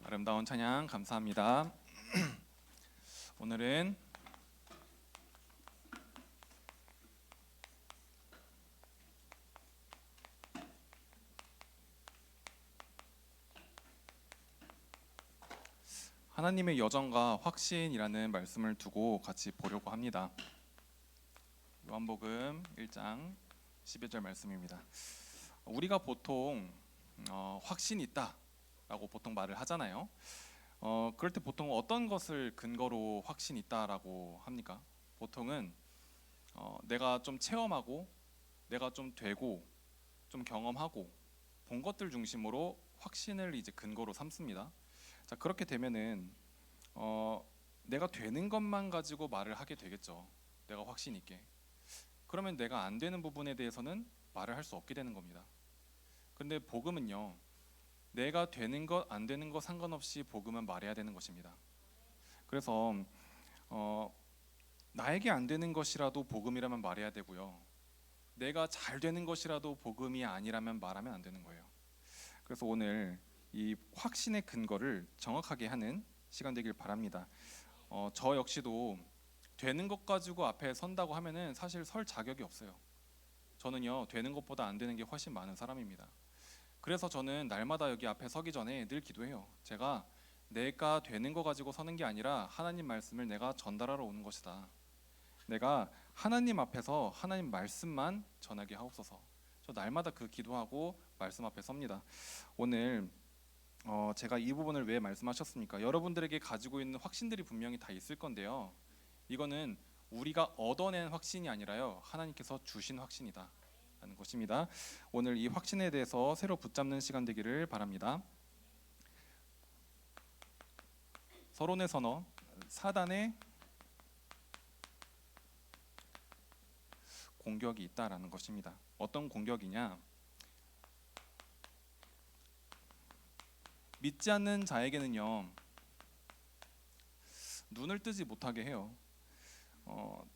아름다운 찬양 감사합니다. 오늘은 하나님의 여정과 확신이라는 말씀을 두고 같이 보려고 합니다. 요한복음 1장 12절 말씀입니다. 우리가 보통 확신이 있다라고 보통 말을 하잖아요. 그럴 때 보통 어떤 것을 근거로 확신이 있다라고 합니까? 보통은 내가 좀 체험하고 내가 좀 되고 좀 경험하고 본 것들 중심으로 확신을 이제 근거로 삼습니다. 자, 그렇게 되면은 내가 되는 것만 가지고 말을 하게 되겠죠. 내가 확신 있게. 그러면 내가 안 되는 부분에 대해서는 말을 할 수 없게 되는 겁니다. 근데 복음은요, 내가 되는 것 안 되는 것 상관없이 복음은 말해야 되는 것입니다. 그래서 나에게 안 되는 것이라도 복음이라면 말해야 되고요, 내가 잘 되는 것이라도 복음이 아니라면 말하면 안 되는 거예요. 그래서 오늘 이 확신의 근거를 정확하게 하는 시간 되길 바랍니다. 저 역시도 되는 것 가지고 앞에 선다고 하면은 사실 설 자격이 없어요. 저는요, 되는 것보다 안 되는 게 훨씬 많은 사람입니다. 그래서 저는 날마다 여기 앞에 서기 전에 늘 기도해요. 제가 내가 되는 거 가지고 서는 게 아니라 하나님 말씀을 내가 전달하러 오는 것이다. 내가 하나님 앞에서 하나님 말씀만 전하게 하옵소서. 저 날마다 그 기도하고 말씀 앞에 섭니다. 오늘 제가 이 부분을 왜 말씀하셨습니까? 여러분들에게 가지고 있는 확신들이 분명히 다 있을 건데요, 이거는 우리가 얻어낸 확신이 아니라요, 하나님께서 주신 확신이다 라는 것입니다. 오늘 이 확신에 대해서 새로 붙잡는 시간 되기를 바랍니다. 서론의 선어, 사단의 공격이 있다라는 것입니다. 어떤 공격이냐? 믿지 않는 자에게는요, 눈을 뜨지 못하게 해요.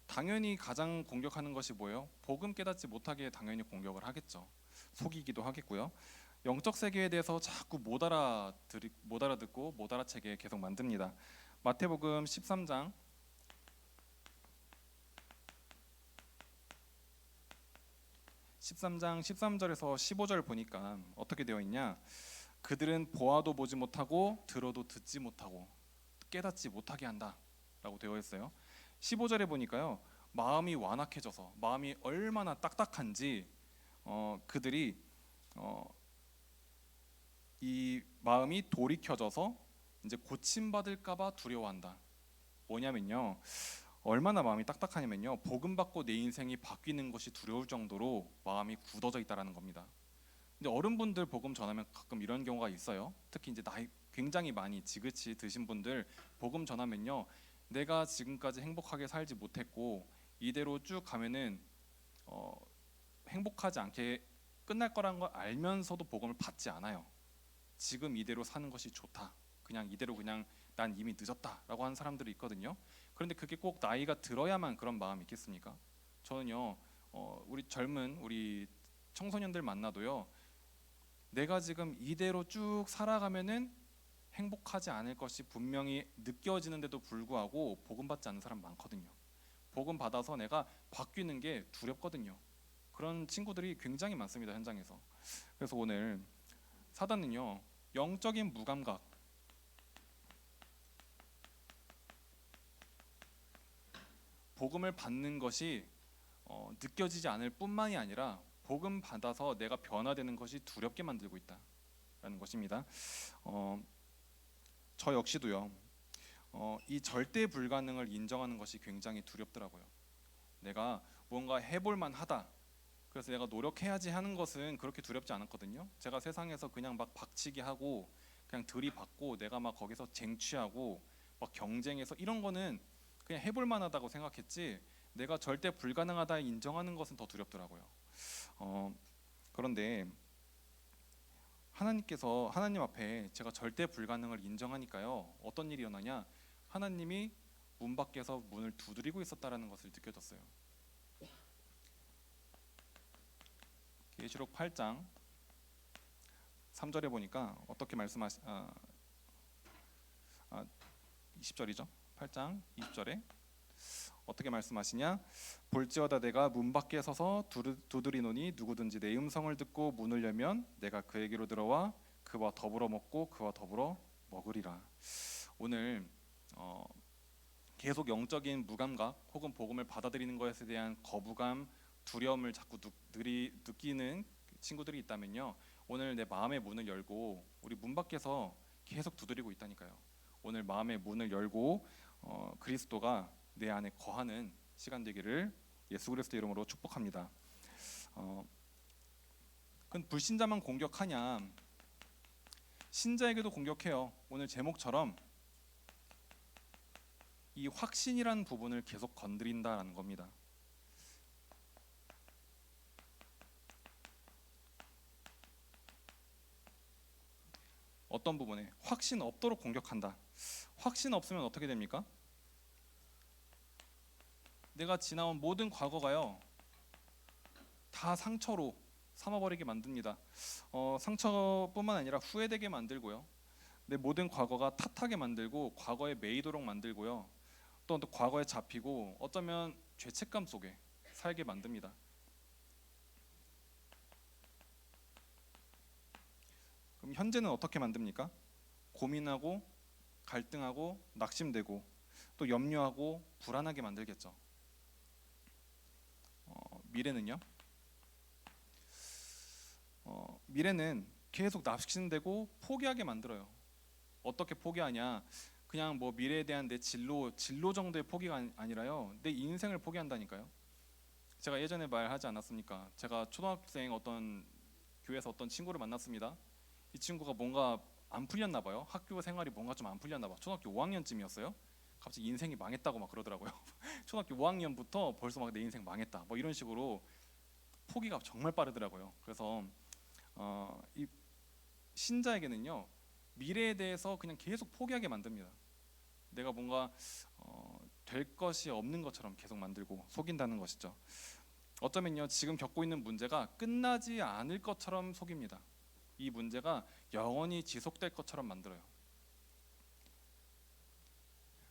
당연히 가장 공격하는 것이 뭐예요? 복음 깨닫지 못하게 당연히 공격을 하겠죠. 속이기도 하겠고요. 영적 세계에 대해서 자꾸 못 알아듣고 못 알아채게 계속 만듭니다. 마태복음 13장 13절에서 15절 보니까 어떻게 되어 있냐? 그들은 보아도 보지 못하고 들어도 듣지 못하고 깨닫지 못하게 한다라고 되어 있어요. 15절에 보니까요, 마음이 완악해져서, 마음이 얼마나 딱딱한지 그들이 이 마음이 돌이켜져서 이제 고침받을까봐 두려워한다. 뭐냐면요, 얼마나 마음이 딱딱하냐면요, 복음 받고 내 인생이 바뀌는 것이 두려울 정도로 마음이 굳어져 있다라는 겁니다. 근데 어른분들 복음 전하면 가끔 이런 경우가 있어요. 특히 이제 나이 굉장히 많이 지긋이 드신 분들 복음 전하면요, 내가 지금까지 행복하게 살지 못했고 이대로 쭉 가면은 행복하지 않게 끝날 거란 걸 알면서도 복음을 받지 않아요. 지금 이대로 사는 것이 좋다, 그냥 이대로 그냥 난 이미 늦었다라고 하는 사람들이 있거든요. 그런데 그게 꼭 나이가 들어야만 그런 마음이 있겠습니까? 저는요, 우리 청소년들 만나도요, 내가 지금 이대로 쭉 살아가면은 행복하지 않을 것이 분명히 느껴지는데도 불구하고 복음 받지 않는 사람 많거든요. 복음 받아서 내가 바뀌는 게 두렵거든요. 그런 친구들이 굉장히 많습니다, 현장에서. 그래서 오늘 사단은요, 영적인 무감각, 복음을 받는 것이 느껴지지 않을 뿐만이 아니라 복음 받아서 내가 변화되는 것이 두렵게 만들고 있다라는 것입니다. 저 역시도요, 이 절대 불가능을 인정하는 것이 굉장히 두렵더라고요. 내가 뭔가 해볼 만하다, 그래서 내가 노력해야지 하는 것은 그렇게 두렵지 않았거든요. 제가 세상에서 그냥 막 박치기 하고 그냥 들이받고 내가 막 거기서 쟁취하고 막 경쟁해서 이런 거는 그냥 해볼 만하다고 생각했지, 내가 절대 불가능하다 인정하는 것은 더 두렵더라고요. 그런데 하나님 앞에 제가 절대 불가능을 인정하니까요, 어떤 일이 일어나냐? 하나님이 문 밖에서 문을 두드리고 있었다라는 것을 느껴졌어요. 계시록 8장 3절에 보니까 어떻게 20절이죠. 8장 20절에 어떻게 말씀하시냐? 볼지어다 내가 문 밖에 서서 두드리노니 누구든지 내 음성을 듣고 문을 열면 내가 그에게로 들어와 그와 더불어 먹고 그와 더불어 먹으리라. 오늘 계속 영적인 무감각 혹은 복음을 받아들이는 것에 대한 거부감, 두려움을 자꾸 느끼는 친구들이 있다면요, 오늘 내 마음의 문을 열고 우리 문 밖에서 계속 두드리고 있다니까요. 오늘 마음의 문을 열고 그리스도가 내 안에 거하는 시간 되기를 예수 그리스도 이름으로 축복합니다. 그건 불신자만 공격하냐? 신자에게도 공격해요. 오늘 제목처럼 이 확신이라는 부분을 계속 건드린다라는 겁니다. 어떤 부분에 확신 없도록 공격한다. 확신 없으면 어떻게 됩니까? 내가 지나온 모든 과거가요 다 상처로 삼아버리게 만듭니다. 상처뿐만 아니라 후회되게 만들고요, 내 모든 과거가 탓하게 만들고 과거에 매이도록 만들고요, 또 과거에 잡히고 어쩌면 죄책감 속에 살게 만듭니다. 그럼 현재는 어떻게 만듭니까? 고민하고 갈등하고 낙심되고 또 염려하고 불안하게 만들겠죠. 미래는요? 미래는 계속 낙심되고 포기하게 만들어요. 어떻게 포기하냐? 그냥 뭐 미래에 대한 내 진로 정도의 포기가 아니라요, 내 인생을 포기한다니까요. 제가 예전에 말하지 않았습니까? 제가 초등학생 어떤 교회에서 어떤 친구를 만났습니다. 이 친구가 뭔가 안 풀렸나 봐요. 학교 생활이 뭔가 좀 안 풀렸나 봐. 초등학교 5학년쯤이었어요. 갑자기 인생이 망했다고 막 그러더라고요. 초등학교 5학년부터 벌써 막 내 인생 망했다, 뭐 이런 식으로 포기가 정말 빠르더라고요. 그래서 이 신자에게는요, 미래에 대해서 그냥 계속 포기하게 만듭니다. 내가 뭔가 될 것이 없는 것처럼 계속 만들고 속인다는 것이죠. 어쩌면요, 지금 겪고 있는 문제가 끝나지 않을 것처럼 속입니다. 이 문제가 영원히 지속될 것처럼 만들어요.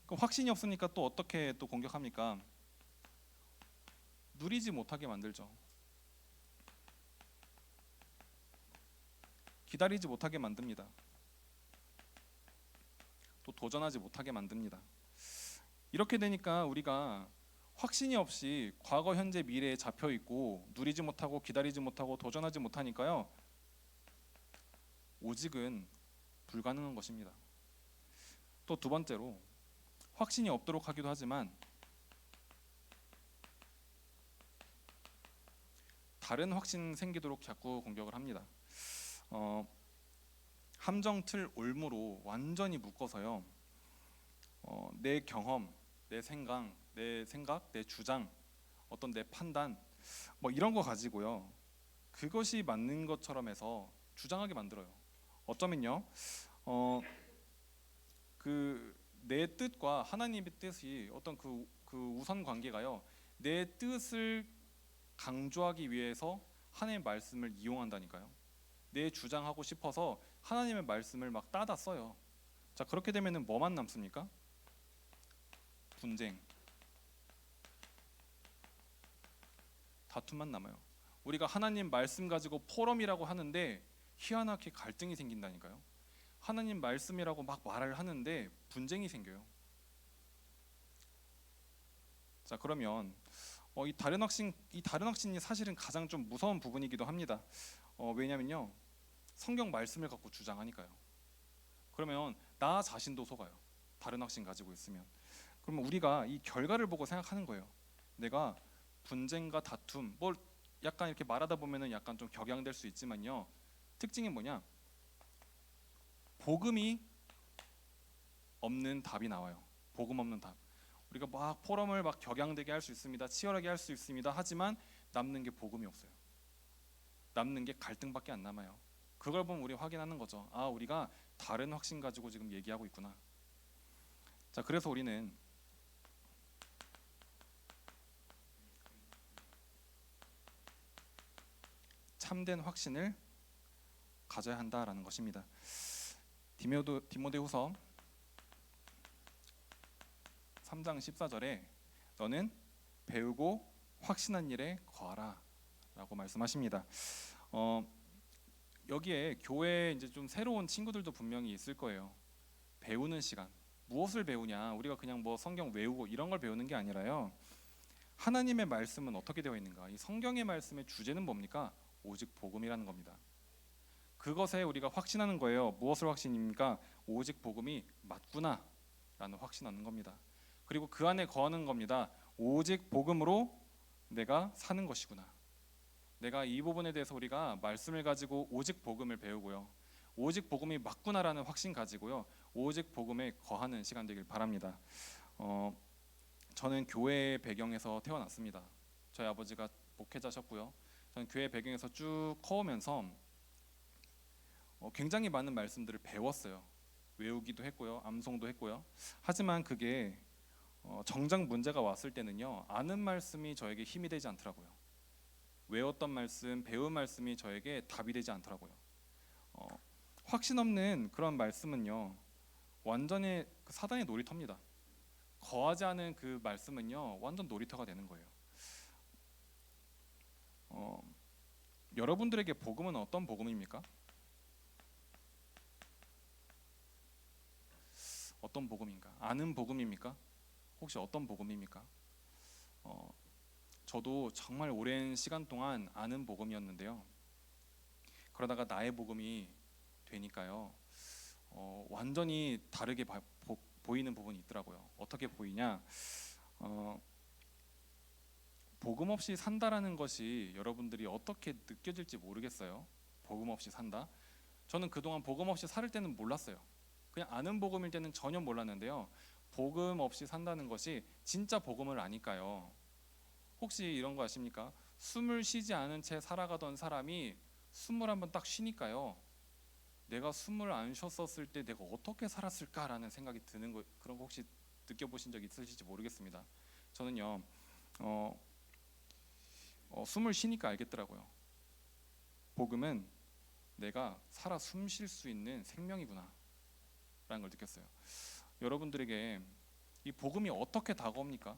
그럼 확신이 없으니까 또 어떻게 또 공격합니까? 누리지 못하게 만들죠. 기다리지 못하게 만듭니다. 또 도전하지 못하게 만듭니다. 이렇게 되니까 우리가 확신이 없이 과거, 현재, 미래에 잡혀 있고 누리지 못하고 기다리지 못하고 도전하지 못하니까요, 오직은 불가능한 것입니다. 또 두 번째로 확신이 없도록 하기도 하지만 다른 확신 생기도록 자꾸 공격을 합니다. 함정 틀 올무로 완전히 묶어서요, 내 경험, 내 생각, 내 주장, 어떤 내 판단, 뭐 이런 거 가지고요, 그것이 맞는 것처럼 해서 주장하게 만들어요. 어쩌면요, 그 내 뜻과 하나님의 뜻이 어떤 그 우선 관계가요, 내 뜻을 강조하기 위해서 하나님의 말씀을 이용한다니까요. 내 주장하고 싶어서 하나님의 말씀을 막 따다 써요. 자, 그렇게 되면은 뭐만 남습니까? 분쟁, 다툼만 남아요. 우리가 하나님 말씀 가지고 포럼이라고 하는데 희한하게 갈등이 생긴다니까요. 하나님 말씀이라고 막 말을 하는데 분쟁이 생겨요. 자, 그러면 이 다른 확신이 사실은 가장 좀 무서운 부분이기도 합니다. 왜냐면요, 성경 말씀을 갖고 주장하니까요. 그러면 나 자신도 속아요. 다른 확신 가지고 있으면. 그러면 우리가 이 결과를 보고 생각하는 거예요. 내가 분쟁과 다툼, 뭘 약간 이렇게 말하다 보면은 약간 좀 격양될 수 있지만요, 특징이 뭐냐? 복음이 없는 답이 나와요. 복음 없는 답. 우리가 막 포럼을 막 격양되게 할 수 있습니다. 치열하게 할 수 있습니다. 하지만 남는 게 복음이 없어요. 남는 게 갈등밖에 안 남아요. 그걸 보면 우리 확인하는 거죠. 아, 우리가 다른 확신 가지고 지금 얘기하고 있구나. 자, 그래서 우리는 참된 확신을 가져야 한다라는 것입니다. 디모데후서 3장 14절에 너는 배우고 확신한 일에 거하라 라고 말씀하십니다. 여기에 교회에 이제 좀 새로운 친구들도 분명히 있을 거예요. 배우는 시간. 무엇을 배우냐? 우리가 그냥 뭐 성경 외우고 이런 걸 배우는 게 아니라요. 하나님의 말씀은 어떻게 되어 있는가? 이 성경의 말씀의 주제는 뭡니까? 오직 복음이라는 겁니다. 그것에 우리가 확신하는 거예요. 무엇을 확신입니까? 오직 복음이 맞구나 라는 확신하는 겁니다. 그리고 그 안에 거하는 겁니다. 오직 복음으로 내가 사는 것이구나. 내가 이 부분에 대해서 우리가 말씀을 가지고 오직 복음을 배우고요. 오직 복음이 맞구나라는 확신 가지고요. 오직 복음에 거하는 시간 되길 바랍니다. 저는 교회 배경에서 태어났습니다. 저희 아버지가 목회자셨고요. 저는 교회 배경에서 쭉 커오면서 굉장히 많은 말씀들을 배웠어요. 외우기도 했고요. 암송도 했고요. 하지만 그게 정작 문제가 왔을 때는요. 아는 말씀이 저에게 힘이 되지 않더라고요. 외웠던 말씀, 배운 말씀이 저에게 답이 되지 않더라고요. 확신 없는 그런 말씀은요. 완전히 사단의 놀이터입니다. 거하지 않은 그 말씀은요. 완전 놀이터가 되는 거예요. 여러분들에게 복음은 어떤 복음입니까? 어떤 복음인가? 아는 복음입니까? 혹시 어떤 복음입니까? 저도 정말 오랜 시간 동안 아는 복음이었는데요. 그러다가 나의 복음이 되니까요. 완전히 다르게 보이는 부분이 있더라고요. 어떻게 보이냐? 복음 없이 산다라는 것이 여러분들이 어떻게 느껴질지 모르겠어요. 복음 없이 산다. 저는 그동안 복음 없이 살 때는 몰랐어요. 그냥 아는 복음일 때는 전혀 몰랐는데요. 복음 없이 산다는 것이 진짜 복음을 아니까요. 혹시 이런 거 아십니까? 숨을 쉬지 않은 채 살아가던 사람이 숨을 한번 딱 쉬니까요. 내가 숨을 안 쉬었었을 때 내가 어떻게 살았을까라는 생각이 드는 거, 그런 거 혹시 느껴보신 적 있으실지 모르겠습니다. 저는요. 숨을 쉬니까 알겠더라고요. 복음은 내가 살아 숨 쉴 수 있는 생명이구나 라는 걸 느꼈어요. 여러분들에게 이 복음이 어떻게 다가옵니까?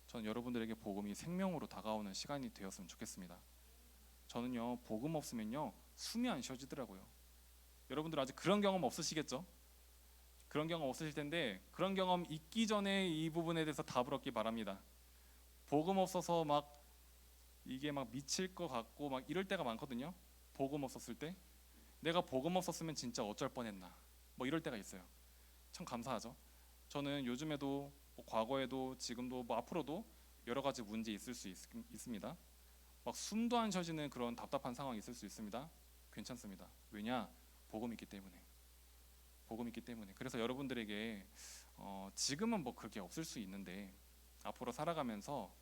저는 여러분들에게 복음이 생명으로 다가오는 시간이 되었으면 좋겠습니다. 저는요, 복음 없으면요 숨이 안 쉬어지더라고요. 여러분들 아직 그런 경험 없으시겠죠? 그런 경험 없으실 텐데, 그런 경험 있기 전에 이 부분에 대해서 답을 얻기 바랍니다. 복음 없어서 막 이게 막 미칠 것 같고 막 이럴 때가 많거든요. 복음 없었을 때 내가 복음 없었으면 진짜 어쩔 뻔했나 뭐 이럴 때가 있어요. 참 감사하죠. 저는 요즘에도 뭐 과거에도 지금도 뭐 앞으로도 여러 가지 문제 있을 수 있습니다. 막 숨도 안 쉬어지는 그런 답답한 상황이 있을 수 있습니다. 괜찮습니다. 왜냐? 복음이 있기 때문에. 복음이 있기 때문에. 그래서 여러분들에게 지금은 뭐 그게 없을 수 있는데 앞으로 살아가면서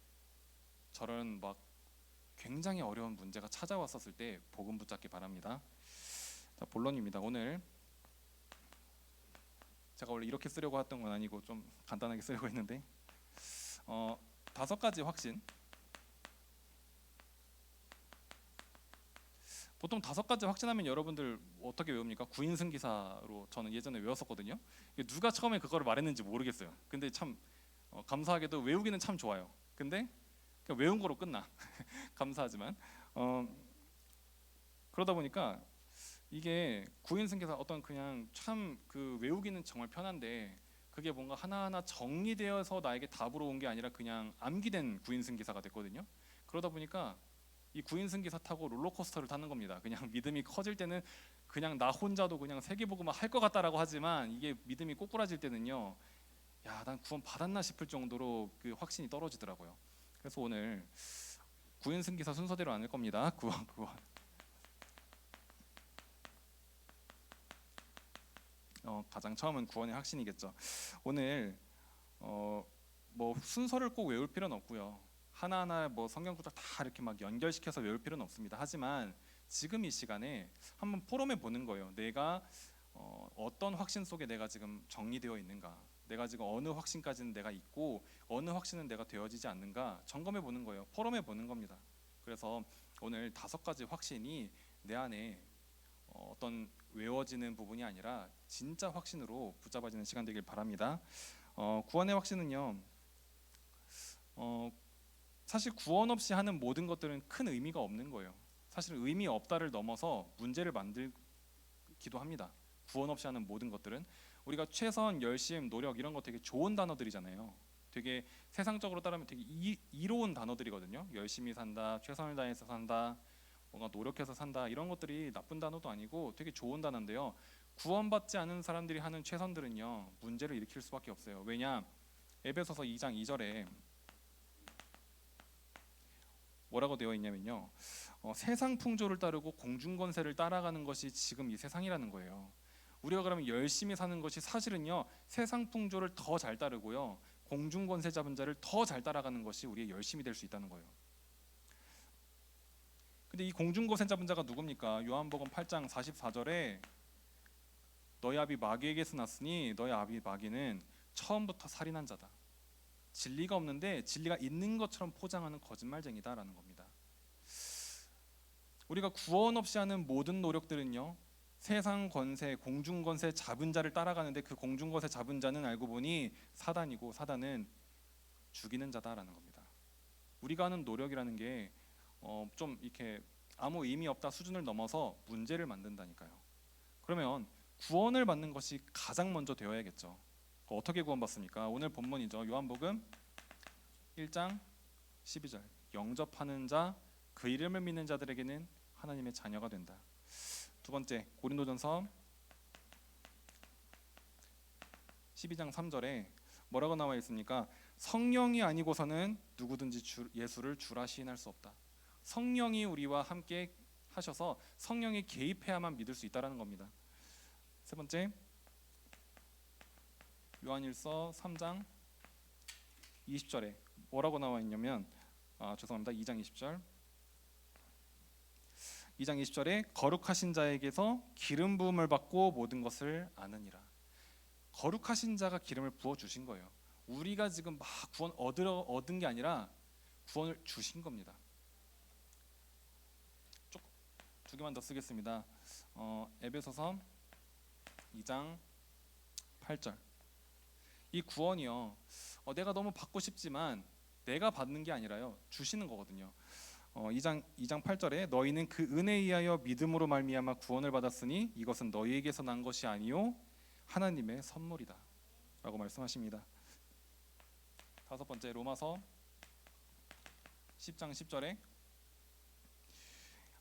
저런 막 굉장히 어려운 문제가 찾아왔었을 때 복음 붙잡기 바랍니다. 자, 본론입니다. 오늘 제가 원래 이렇게 쓰려고 했던 건 아니고 좀 간단하게 쓰려고 했는데 5가지 확신. 보통 5가지 확신하면 여러분들 어떻게 외웁니까? 구인승기사로 저는 예전에 외웠었거든요. 누가 처음에 그거를 말했는지 모르겠어요. 근데 참 감사하게도 외우기는 참 좋아요. 근데 그냥 외운 거로 끝나. 감사하지만 그러다 보니까 이게 구인승기사 어떤 그냥 참 그 외우기는 정말 편한데 그게 뭔가 하나하나 정리되어서 나에게 답으로 온 게 아니라 그냥 암기된 구인승기사가 됐거든요. 그러다 보니까 이 구인승기사 타고 롤러코스터를 타는 겁니다. 그냥 믿음이 커질 때는 그냥 나 혼자도 그냥 세계복음화 할 것 같다라고 하지만 이게 믿음이 꼬꾸라질 때는요, 야, 난 구원 받았나 싶을 정도로 그 확신이 떨어지더라고요. 그래서 오늘 구인승기사 순서대로 안 할 겁니다. 구원. 가장 처음은 구원의 확신이겠죠. 오늘 뭐 순서를 꼭 외울 필요는 없고요. 하나하나 뭐 성경 구절 다 이렇게 막 연결시켜서 외울 필요는 없습니다. 하지만 지금 이 시간에 한번 포럼해 보는 거예요. 내가 어떤 확신 속에 내가 지금 정리되어 있는가, 내가 지금 어느 확신까지는 내가 있고 어느 확신은 내가 되어지지 않는가 점검해 보는 거예요. 포럼해 보는 겁니다. 그래서 오늘 5가지 확신이 내 안에 어떤 외워지는 부분이 아니라 진짜 확신으로 붙잡아지는 시간 되길 바랍니다. 구원의 확신은요, 어, 사실 구원 없이 하는 모든 것들은 큰 의미가 없는 거예요. 사실 의미 없다를 넘어서 문제를 만들기도 합니다. 구원 없이 하는 모든 것들은 우리가 최선, 열심, 노력 이런 거 되게 좋은 단어들이잖아요. 되게 세상적으로 따르면 되게 이로운 단어들이거든요. 열심히 산다, 최선을 다해서 산다, 뭔가 노력해서 산다 이런 것들이 나쁜 단어도 아니고 되게 좋은 단어인데요. 구원받지 않은 사람들이 하는 최선들은요 문제를 일으킬 수밖에 없어요. 왜냐? 에베소서 2장 2절에 뭐라고 되어 있냐면요. 세상 풍조를 따르고 공중권세를 따라가는 것이 지금 이 세상이라는 거예요. 우리가 그러면 열심히 사는 것이 사실은요 세상 풍조를 더 잘 따르고요 공중권세 잡은 자를 더 잘 따라가는 것이 우리의 열심이 될 수 있다는 거예요. 근데 이 공중권세 잡은 자가 누굽니까? 요한복음 8장 44절에 너희 아비 마귀에게서 났으니 너희 아비 마귀는 처음부터 살인한 자다. 진리가 없는데 진리가 있는 것처럼 포장하는 거짓말쟁이다라는 겁니다. 우리가 구원 없이 하는 모든 노력들은요 세상 권세, 공중 권세 잡은 자를 따라가는데 그 공중 권세 잡은 자는 알고 보니 사단이고 사단은 죽이는 자다라는 겁니다. 우리가 하는 노력이라는 게 좀 이렇게 아무 의미 없다 수준을 넘어서 문제를 만든다니까요. 그러면 구원을 받는 것이 가장 먼저 되어야겠죠. 어떻게 구원받습니까? 오늘 본문이죠. 요한복음 1장 12절. 영접하는 자, 그 이름을 믿는 자들에게는 하나님의 자녀가 된다. 두 번째, 고린도전서 12장 3절에 뭐라고 나와 있습니까? 성령이 아니고서는 누구든지 예수를 주라 시인할 수 없다. 성령이 우리와 함께 하셔서 성령이 개입해야만 믿을 수 있다라는 겁니다. 세 번째, 요한일서 3장 20절에 뭐라고 나와 있냐면 죄송합니다. 2장 20절. 2장 20절에 거룩하신 자에게서 기름 부음을 받고 모든 것을 아느니라. 거룩하신 자가 기름을 부어 주신 거예요. 우리가 지금 막 구원 얻은 게 아니라 구원을 주신 겁니다. 두 개만 더 쓰겠습니다. 에베소서 2장 8절. 이 구원이요. 내가 너무 받고 싶지만 내가 받는 게 아니라요. 주시는 거거든요. 2장 8절에 너희는 그 은혜에 의하여 믿음으로 말미암아 구원을 받았으니 이것은 너희에게서 난 것이 아니요 하나님의 선물이다 라고 말씀하십니다. 다섯 번째, 로마서 10장 10절에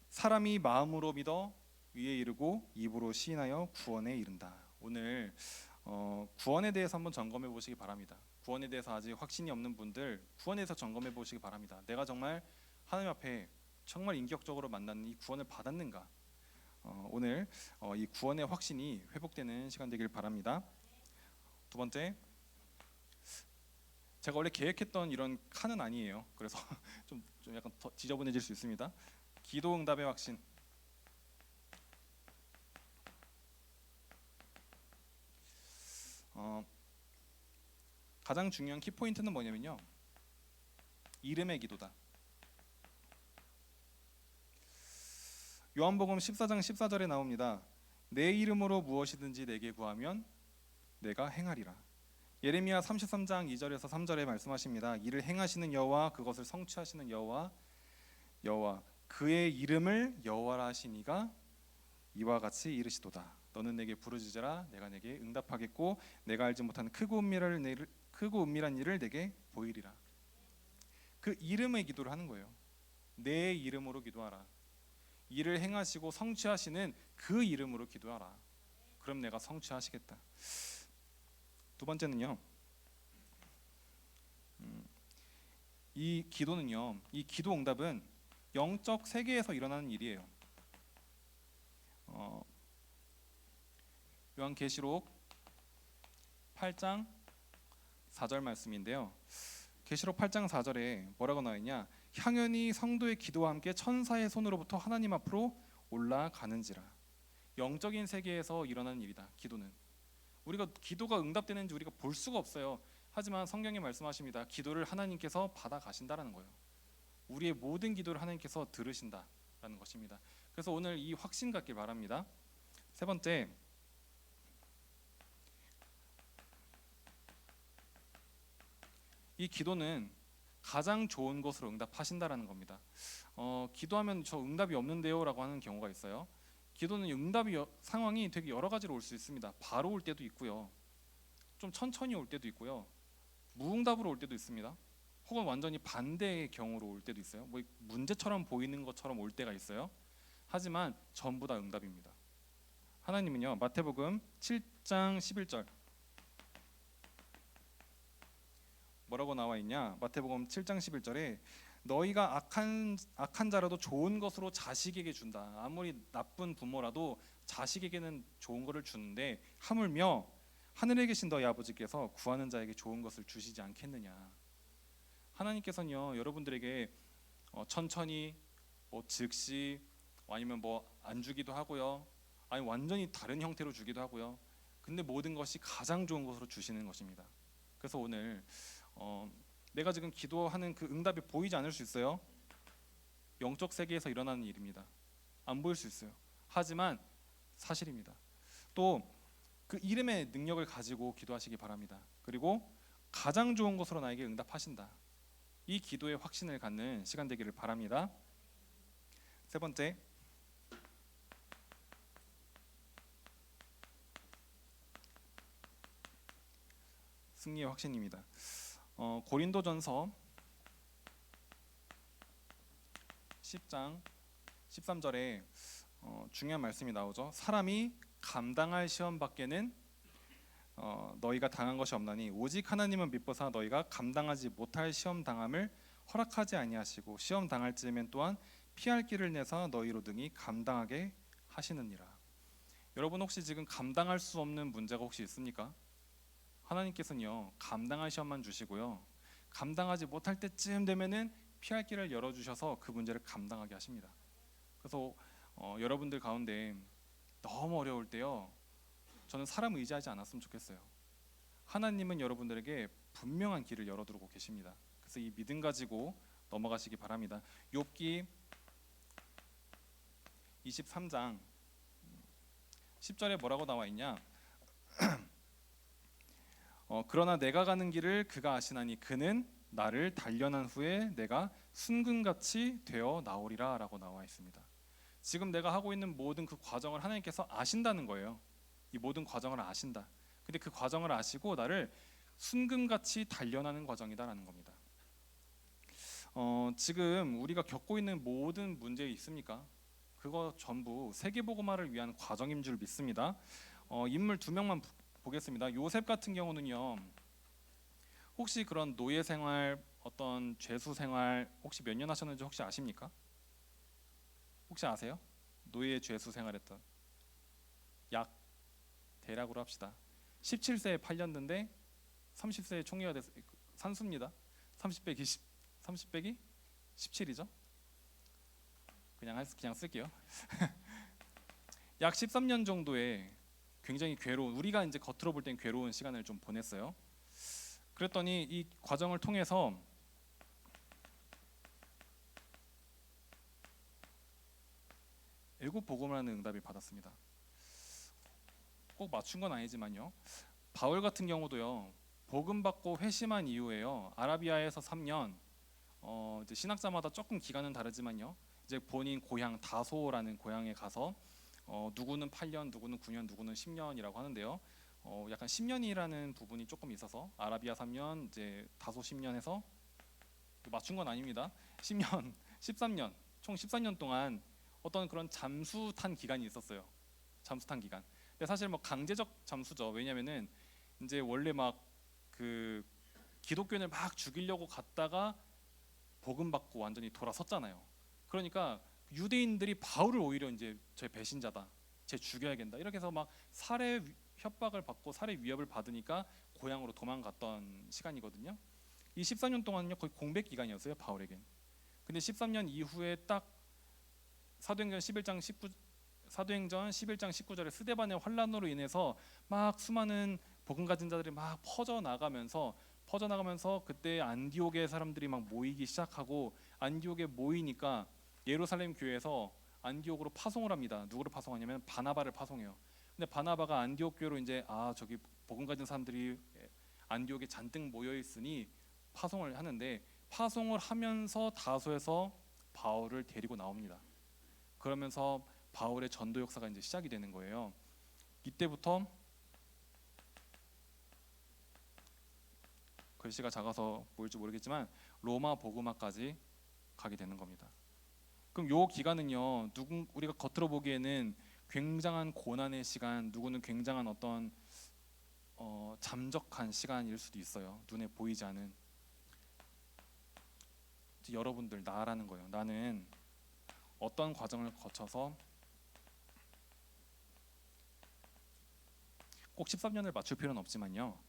사람이 마음으로 믿어 위에 이르고 입으로 시인하여 구원에 이른다. 오늘 구원에 대해서 한번 점검해 보시기 바랍니다. 구원에 대해서 아직 확신이 없는 분들 구원에 대해서 점검해 보시기 바랍니다. 내가 정말 하나님 앞에 정말 인격적으로 만나는 이 구원을 받았는가? 오늘 이 구원의 확신이 회복되는 시간 되길 바랍니다. 두 번째, 제가 원래 계획했던 이런 칸은 아니에요. 그래서 좀 약간 더 지저분해질 수 있습니다. 기도 응답의 확신. 가장 중요한 키포인트는 뭐냐면요. 이름의 기도다. 요한복음 14장 14절에 나옵니다. 내 이름으로 무엇이든지 내게 구하면 내가 행하리라. 예레미야 33장 2절에서 3절에 말씀하십니다. 이를 행하시는 여호와 그것을 성취하시는 여호와 그의 이름을 여호와라 하시니가 이와 같이 이르시도다. 너는 내게 부르짖으라 내가 내게 응답하겠고 내가 알지 못하는 크고 은밀한 일을 내게 보이리라. 그 이름의 기도를 하는 거예요. 내 이름으로 기도하라. 이를 행하시고 성취하시는 그 이름으로 기도하라. 그럼 내가 성취하시겠다. 두 번째는요. 이 기도는요. 이 기도 응답은 영적 세계에서 일어나는 일이에요. 요한계시록 8장 4절 말씀인데요. 계시록 8장 4절에 뭐라고 나와 있냐? 향연이 성도의 기도와 함께 천사의 손으로부터 하나님 앞으로 올라가는지라. 영적인 세계에서 일어나는 일이다. 기도는 우리가 기도가 응답되는지 우리가 볼 수가 없어요. 하지만 성경이 말씀하십니다. 기도를 하나님께서 받아 가신다라는 거예요. 우리의 모든 기도를 하나님께서 들으신다라는 것입니다. 그래서 오늘 이 확신 갖길 바랍니다. 세 번째, 이 기도는 가장 좋은 것으로 응답하신다라는 겁니다. 기도하면 저 응답이 없는데요라고 하는 경우가 있어요. 기도는 상황이 되게 여러 가지로 올 수 있습니다. 바로 올 때도 있고요, 좀 천천히 올 때도 있고요, 무응답으로 올 때도 있습니다. 혹은 완전히 반대의 경우로 올 때도 있어요. 뭐 문제처럼 보이는 것처럼 올 때가 있어요. 하지만 전부 다 응답입니다. 하나님은요, 마태복음 7장 11절 뭐라고 나와 있냐? 마태복음 7장 11절에 너희가 악한 자라도 좋은 것으로 자식에게 준다. 아무리 나쁜 부모라도 자식에게는 좋은 것을 주는데 하물며 하늘에 계신 너희 아버지께서 구하는 자에게 좋은 것을 주시지 않겠느냐. 하나님께서는요, 여러분들에게 천천히, 즉시, 아니면 안 주기도 하고요, 아니 완전히 다른 형태로 주기도 하고요. 근데 모든 것이 가장 좋은 것으로 주시는 것입니다. 그래서 오늘 내가 지금 기도하는 그 응답이 보이지 않을 수 있어요. 영적 세계에서 일어나는 일입니다. 안 보일 수 있어요. 하지만 사실입니다. 또 그 이름의 능력을 가지고 기도하시기 바랍니다. 그리고 가장 좋은 것으로 나에게 응답하신다. 이 기도의 확신을 갖는 시간 되기를 바랍니다. 세 번째, 승리의 확신입니다. 고린도전서 10장 13절에 중요한 말씀이 나오죠. 사람이 감당할 시험 밖에는 너희가 당한 것이 없나니 오직 하나님은 미쁘사 너희가 감당하지 못할 시험 당함을 허락하지 아니하시고 시험 당할 즈음엔 또한 피할 길을 내사 너희로 등이 감당하게 하시느니라. 여러분 혹시 지금 감당할 수 없는 문제가 혹시 있습니까? 하나님께서는요, 감당할 시험만 주시고요, 감당하지 못할 때쯤 되면은 피할 길을 열어주셔서 그 문제를 감당하게 하십니다. 그래서 여러분들 가운데 너무 어려울 때요, 저는 사람 의지하지 않았으면 좋겠어요. 하나님은 여러분들에게 분명한 길을 열어두고 계십니다. 그래서 이 믿음 가지고 넘어가시기 바랍니다. 욥기 23장 10절에 뭐라고 나와 있냐? 그러나 내가 가는 길을 그가 아시나니 그는 나를 단련한 후에 내가 순금같이 되어 나오리라 라고 나와 있습니다. 지금 내가 하고 있는 모든 그 과정을 하나님께서 아신다는 거예요. 이 모든 과정을 아신다. 근데 그 과정을 아시고 나를 순금같이 단련하는 과정이다라는 겁니다. 지금 우리가 겪고 있는 모든 문제 있습니까? 그거 전부 세계복음화를 위한 과정인 줄 믿습니다. 인물 두 명만 보겠습니다. 요셉 같은 경우는요, 혹시 그런 노예 생활, 어떤 죄수 생활 혹시 몇 년 하셨는지 혹시 아십니까? 혹시 아세요? 노예 죄수 생활했던 약 대략으로 합시다. 17세에 팔렸는데 30세에 총리가 돼서 산수입니다. 30 빼기 17이죠? 그냥 쓸게요. 약 13년 정도의 굉장히 괴로운, 우리가 이제 겉으로 볼 땐 괴로운 시간을 좀 보냈어요. 그랬더니 이 과정을 통해서 애굽 복음이라는 응답을 받았습니다. 꼭 맞춘 건 아니지만요. 바울 같은 경우도요, 복음 받고 회심한 이후에요, 아라비아에서 3년, 이제 신학자마다 조금 기간은 다르지만요, 이제 본인 고향 다소라는 고향에 가서 누구는 8년, 누구는 9년, 누구는 10년이라고 하는데요. 약간 10년이라는 부분이 조금 있어서 아라비아 3년, 이제 다소 10년 해서 맞춘 건 아닙니다. 10년, 13년, 총 14년 동안 어떤 그런 잠수탄 기간이 있었어요. 잠수탄 기간. 근데 사실 강제적 잠수죠. 왜냐면은 이제 원래 막 그 기독교인을 막 죽이려고 갔다가 복음 받고 완전히 돌아섰잖아요. 그러니까 유대인들이 바울을 오히려 이제 제 배신자다, 제 죽여야겠다 이렇게 해서 막 살해 협박을 받고 살해 위협을 받으니까 고향으로 도망갔던 시간이거든요. 이 14년 동안은요 거의 공백 기간이었어요, 바울에겐. 근데 13년 이후에 딱 사도행전 11장 19절에 스데반의 환란으로 인해서 막 수많은 복음 가진 자들이 막 퍼져나가면서 그때 안디옥의 사람들이 막 모이기 시작하고, 안디옥에 모이니까 예루살렘 교회에서 안디옥으로 파송을 합니다. 누구를 파송하냐면 바나바를 파송해요. 근데 바나바가 안디옥 교회로 이제 저기 복음 가진 사람들이 안디옥에 잔뜩 모여 있으니 파송을 하는데, 파송을 하면서 다소에서 바울을 데리고 나옵니다. 그러면서 바울의 전도 역사가 이제 시작이 되는 거예요. 이때부터 글씨가 작아서 보일지 모르겠지만 로마 복음화까지 가게 되는 겁니다. 그럼 요 기간은요, 우리가 겉으로 보기에는 굉장한 고난의 시간, 누구는 굉장한 어떤 잠적한 시간일 수도 있어요. 눈에 보이지 않은. 여러분들, 나라는 거예요. 나는 어떤 과정을 거쳐서 꼭 13년을 맞출 필요는 없지만요,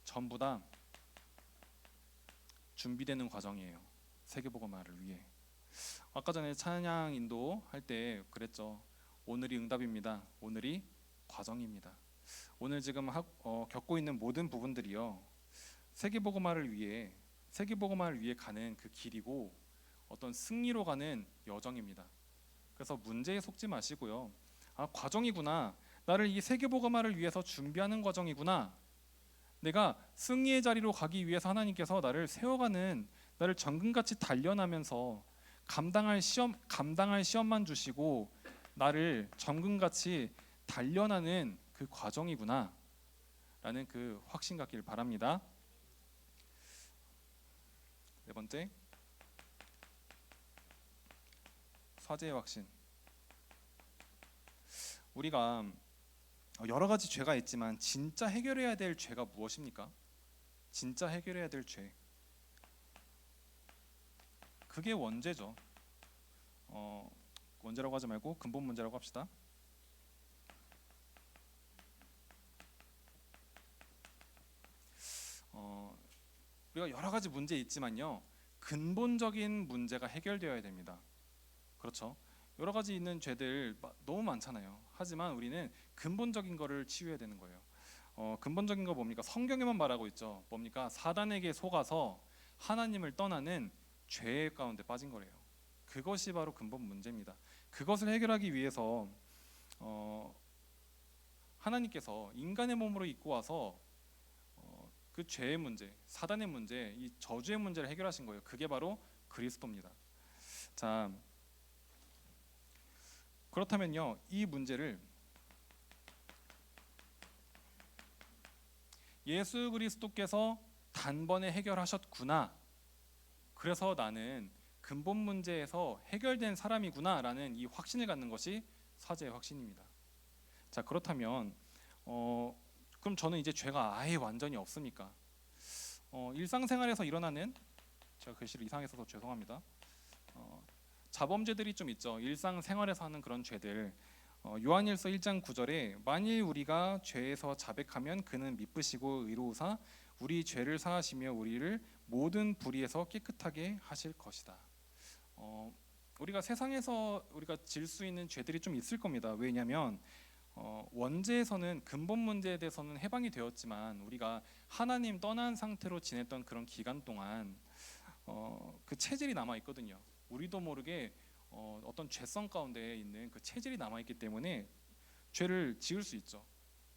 전부 다 준비되는 과정이에요. 세계복음화를 위해. 아까 전에 찬양 인도 할 때 그랬죠. 오늘이 응답입니다. 오늘이 과정입니다. 오늘 지금 겪고 있는 모든 부분들이요, 세계복음화를 위해 가는 그 길이고 어떤 승리로 가는 여정입니다. 그래서 문제에 속지 마시고요. 과정이구나. 나를 이 세계복음화를 위해서 준비하는 과정이구나. 내가 승리의 자리로 가기 위해서 하나님께서 나를 세워가는, 나를 정금같이 단련하면서 감당할 시험만 주시고 나를 정금같이 단련하는 그 과정이구나 라는 그 확신 갖길 바랍니다. 네 번째, 사죄의 확신. 우리가 여러 가지 죄가 있지만 진짜 해결해야 될 죄가 무엇입니까? 진짜 해결해야 될 죄, 그게 원죄죠. 원죄라고 하지 말고 근본 문제라고 합시다. 우리가 여러 가지 문제 있지만요, 근본적인 문제가 해결되어야 됩니다. 그렇죠? 여러 가지 있는 죄들 너무 많잖아요. 하지만 우리는 근본적인 거를 치유해야 되는 거예요. 근본적인 거 뭡니까? 성경에만 말하고 있죠. 뭡니까? 사단에게 속아서 하나님을 떠나는 죄 가운데 빠진 거래요. 그것이 바로 근본 문제입니다. 그것을 해결하기 위해서 하나님께서 인간의 몸으로 입고 와서 그 죄의 문제, 사단의 문제, 이 저주의 문제를 해결하신 거예요. 그게 바로 그리스도입니다. 자, 그렇다면요, 이 문제를 예수 그리스도께서 단번에 해결하셨구나, 그래서 나는 근본 문제에서 해결된 사람이구나라는 이 확신을 갖는 것이 사죄의 확신입니다. 자, 그렇다면 그럼 저는 이제 죄가 아예 완전히 없습니까? 일상생활에서 일어나는, 제가 글씨를 이상하게 써서 죄송합니다. 자범죄들이 좀 있죠. 일상생활에서 하는 그런 죄들. 요한일서 1장 9절에 만일 우리가 죄에서 자백하면 그는 미쁘시고 의로우사 우리 죄를 사하시며 우리를 모든 불의에서 깨끗하게 하실 것이다. 우리가 세상에서 우리가 질 수 있는 죄들이 좀 있을 겁니다. 왜냐하면 원죄에서는 근본 문제에 대해서는 해방이 되었지만 우리가 하나님 떠난 상태로 지냈던 그런 기간 동안 그 체질이 남아 있거든요. 우리도 모르게 어떤 죄성 가운데 있는 그 체질이 남아 있기 때문에 죄를 지을 수 있죠.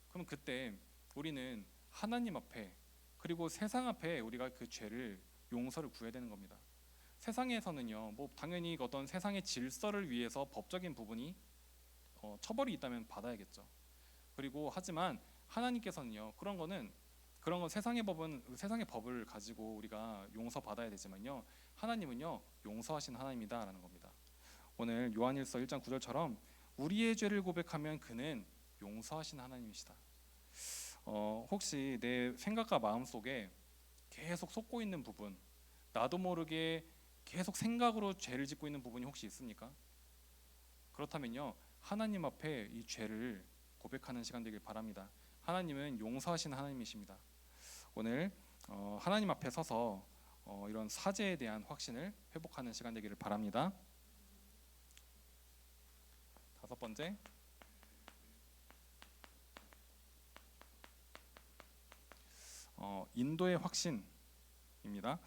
그럼 그때 우리는 하나님 앞에 그리고 세상 앞에 우리가 그 죄를 용서를 구해야 되는 겁니다. 세상에서는요, 뭐 당연히 어떤 세상의 질서를 위해서 법적인 부분이 처벌이 있다면 받아야겠죠. 그리고 하지만 하나님께서는요, 그런 건 세상의 법을 가지고 우리가 용서받아야 되지만요, 하나님은요 용서하신 하나님이다라는 겁니다. 오늘 요한일서 1장 9절처럼 우리의 죄를 고백하면 그는 용서하신 하나님이시다. 혹시 내 생각과 마음 속에 계속 솟고 있는 부분, 나도 모르게 계속 생각으로 죄를 짓고 있는 부분이 혹시 있습니까? 그렇다면요, 하나님 앞에 이 죄를 고백하는 시간 되길 바랍니다. 하나님은 용서하신 하나님이십니다. 오늘 하나님 앞에 서서 이런 사죄에 대한 확신을 회복하는 시간 되기를 바랍니다. 다섯 번째, 인도의 확신입니다.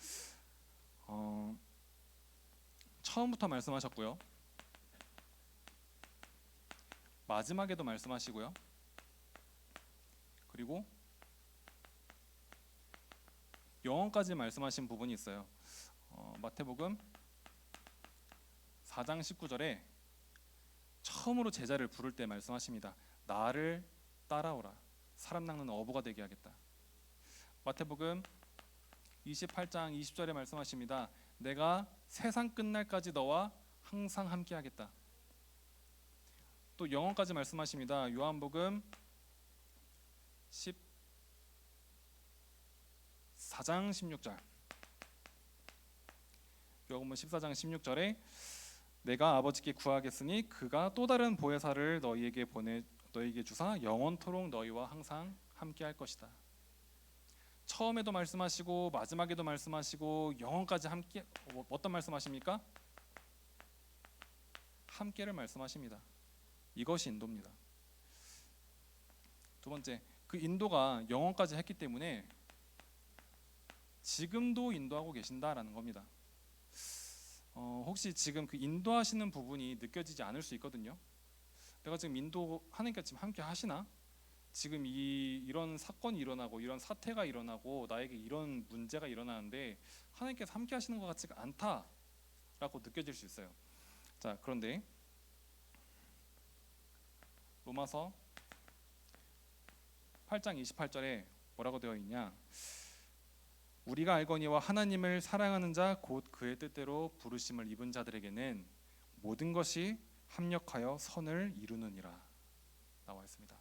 처음부터 말씀하셨고요. 마지막에도 말씀하시고요. 그리고 영원까지 말씀하신 부분이 있어요. 마태복음 4장 19절에 처음으로 제자를 부를 때 말씀하십니다. 나를 따라오라. 사람 낚는 어부가 되게 하겠다. 마태복음 28장 20절에 말씀하십니다. 내가 세상 끝날까지 너와 항상 함께 하겠다. 또 영원까지 말씀하십니다. 요한복음 14장 16절. 요한복음 14장 16절에 내가 아버지께 구하겠으니 그가 또 다른 보혜사를 너희에게 주사 영원토록 너희와 항상 함께 할 것이다. 처음에도 말씀하시고 마지막에도 말씀하시고 영원까지 함께 어떤 말씀하십니까? 함께를 말씀하십니다. 이것이 인도입니다. 두 번째, 그 인도가 영원까지 했기 때문에 지금도 인도하고 계신다라는 겁니다. 혹시 지금 그 인도하시는 부분이 느껴지지 않을 수 있거든요. 내가 지금 인도 하나님께서 지금 함께 하시나? 지금 이런 사건이 일어나고 이런 사태가 일어나고 나에게 이런 문제가 일어나는데 하나님께서 함께 하시는 것 같지가 않다라고 느껴질 수 있어요. 자, 그런데 로마서 8장 28절에 뭐라고 되어 있냐? 우리가 알거니와 하나님을 사랑하는 자 곧 그의 뜻대로 부르심을 입은 자들에게는 모든 것이 합력하여 선을 이루느니라 나와 있습니다.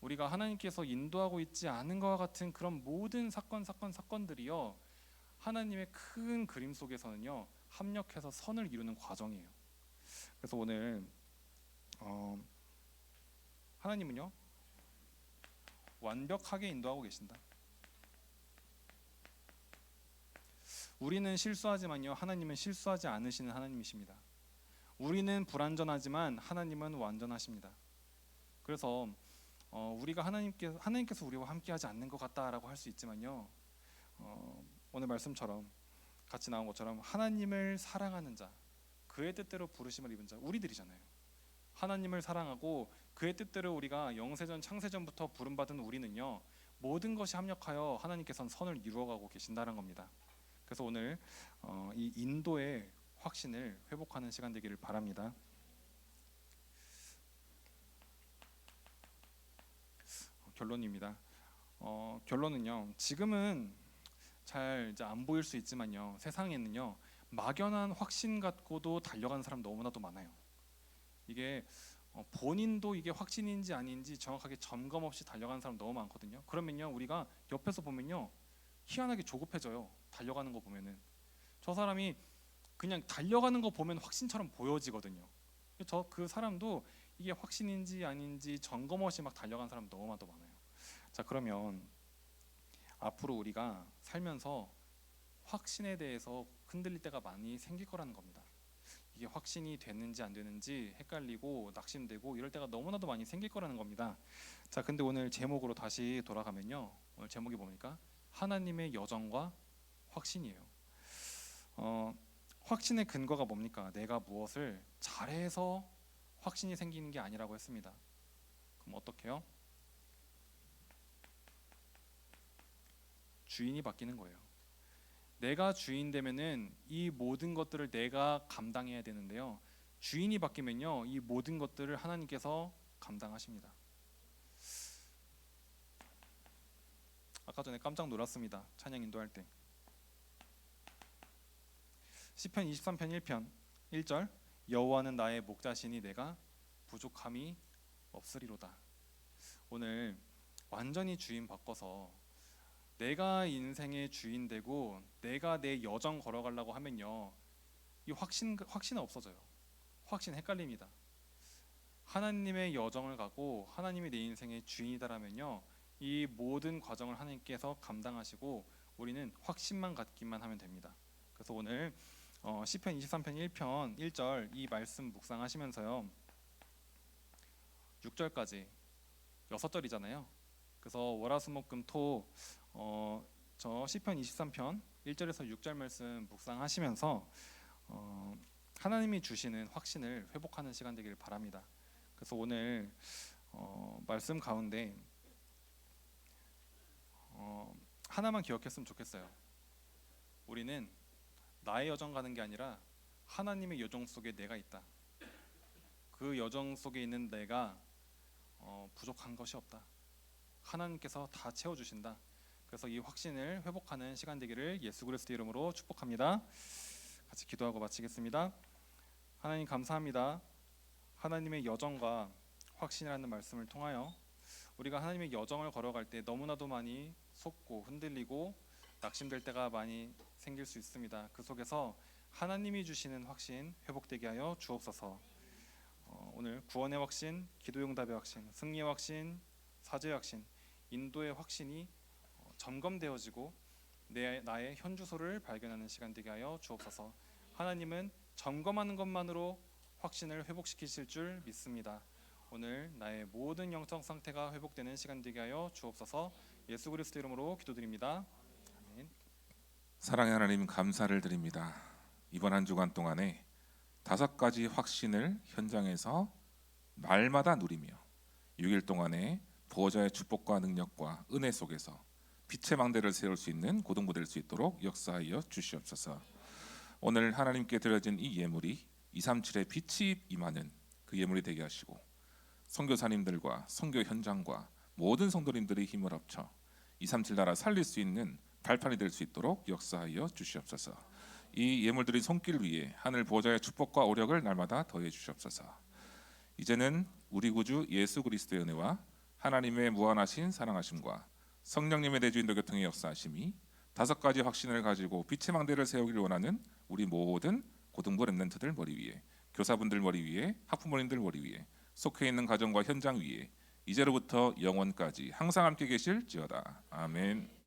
우리가 하나님께서 인도하고 있지 않은 것과 같은 그런 모든 사건들이요, 하나님의 큰 그림 속에서는요 합력해서 선을 이루는 과정이에요. 그래서 오늘 하나님은요 완벽하게 인도하고 계신다. 우리는 실수하지만요 하나님은 실수하지 않으시는 하나님이십니다. 우리는 불완전하지만 하나님은 완전하십니다. 그래서 우리가 하나님께서 우리와 함께하지 않는 것 같다라고 할 수 있지만요, 오늘 말씀처럼 같이 나온 것처럼 하나님을 사랑하는 자, 그의 뜻대로 부르심을 입은 자, 우리들이잖아요. 하나님을 사랑하고 그의 뜻대로 우리가 영세전 창세전부터 부름받은 우리는요 모든 것이 합력하여 하나님께서는 선을 이루어가고 계신다는 겁니다. 그래서 오늘 이 인도의 확신을 회복하는 시간 되기를 바랍니다. 결론입니다. 결론은요, 지금은 잘 이제 안 보일 수 있지만요, 세상에는요 막연한 확신 갖고도 달려가는 사람 너무나도 많아요. 이게 본인도 이게 확신인지 아닌지 정확하게 점검 없이 달려가는 사람 너무 많거든요. 그러면요 우리가 옆에서 보면요 희한하게 조급해져요. 달려가는 거 보면은 저 사람이 그냥 달려가는 거 보면 확신처럼 보여지거든요. 그 사람도 이게 확신인지 아닌지 점검 없이 막 달려가는 사람 너무나도 많아요. 자, 그러면 앞으로 우리가 살면서 확신에 대해서 흔들릴 때가 많이 생길 거라는 겁니다. 이게 확신이 되는지 안 되는지 헷갈리고 낙심되고 이럴 때가 너무나도 많이 생길 거라는 겁니다. 자, 근데 오늘 제목으로 다시 돌아가면요, 오늘 제목이 뭡니까? 하나님의 여정과 확신이에요. 확신의 근거가 뭡니까? 내가 무엇을 잘해서 확신이 생기는 게 아니라고 했습니다. 그럼 어떻게 해요? 주인이 바뀌는 거예요. 내가 주인 되면은 이 모든 것들을 내가 감당해야 되는데요, 주인이 바뀌면요 이 모든 것들을 하나님께서 감당하십니다. 아까 전에 깜짝 놀랐습니다. 찬양 인도할 때 시편 23편 1편 1절, 여호와는 나의 목자시니 내가 부족함이 없으리로다. 오늘 완전히 주인 바꿔서 내가 인생의 주인 되고 내가 내 여정 걸어가려고 하면요 이 확신은 없어져요. 확신 헷갈립니다. 하나님의 여정을 가고 하나님이 내 인생의 주인이다라면요 이 모든 과정을 하나님께서 감당하시고 우리는 확신만 갖기만 하면 됩니다. 그래서 오늘 시편 23편 1편 1절 이 말씀 묵상하시면서요 6절까지 6절이잖아요. 그래서 월화수목금토 저 시편 23편 1절에서 6절 말씀 묵상하시면서 하나님이 주시는 확신을 회복하는 시간 되기를 바랍니다. 그래서 오늘 말씀 가운데 하나만 기억했으면 좋겠어요. 우리는 나의 여정 가는 게 아니라 하나님의 여정 속에 내가 있다. 그 여정 속에 있는 내가 부족한 것이 없다. 하나님께서 다 채워주신다. 그래서 이 확신을 회복하는 시간 되기를 예수 그리스도 이름으로 축복합니다. 같이 기도하고 마치겠습니다. 하나님 감사합니다. 하나님의 여정과 확신이라는 말씀을 통하여 우리가 하나님의 여정을 걸어갈 때 너무나도 많이 속고 흔들리고 낙심될 때가 많이 생길 수 있습니다. 그 속에서 하나님이 주시는 확신 회복되게 하여 주옵소서. 오늘 구원의 확신, 기도용답의 확신, 승리의 확신, 사죄의 확신, 인도의 확신이 점검되어지고 나의 현주소를 발견하는 시간 되게 하여 주옵소서. 하나님은 점검하는 것만으로 확신을 회복시키실 줄 믿습니다. 오늘 나의 모든 영적 상태가 회복되는 시간 되게 하여 주옵소서. 예수 그리스도 이름으로 기도드립니다. 아멘. 사랑의 하나님 감사를 드립니다. 이번 한 주간 동안에 5가지 확신을 현장에서 날마다 누리며 6일 동안에 보호자의 축복과 능력과 은혜 속에서 빛의 망대를 세울 수 있는 고등부 될 수 있도록 역사하여 주시옵소서. 오늘 하나님께 드려진 이 예물이 237의 빛이 임하는 그 예물이 되게 하시고 선교사님들과 선교 현장과 모든 성도님들의 힘을 합쳐 237 나라 살릴 수 있는 발판이 될 수 있도록 역사하여 주시옵소서. 이 예물들이 손길 위에 하늘 보호자의 축복과 오력을 날마다 더해 주시옵소서. 이제는 우리 구주 예수 그리스도의 은혜와 하나님의 무한하신 사랑하심과 성령님의 대주인도 교통의 역사하심이 5가지 확신을 가지고 빛의 망대를 세우기를 원하는 우리 모든 고등부 렘넌트들 머리 위에, 교사분들 머리 위에, 학부모님들 머리 위에, 속해 있는 가정과 현장 위에 이제로부터 영원까지 항상 함께 계실지어다. 아멘.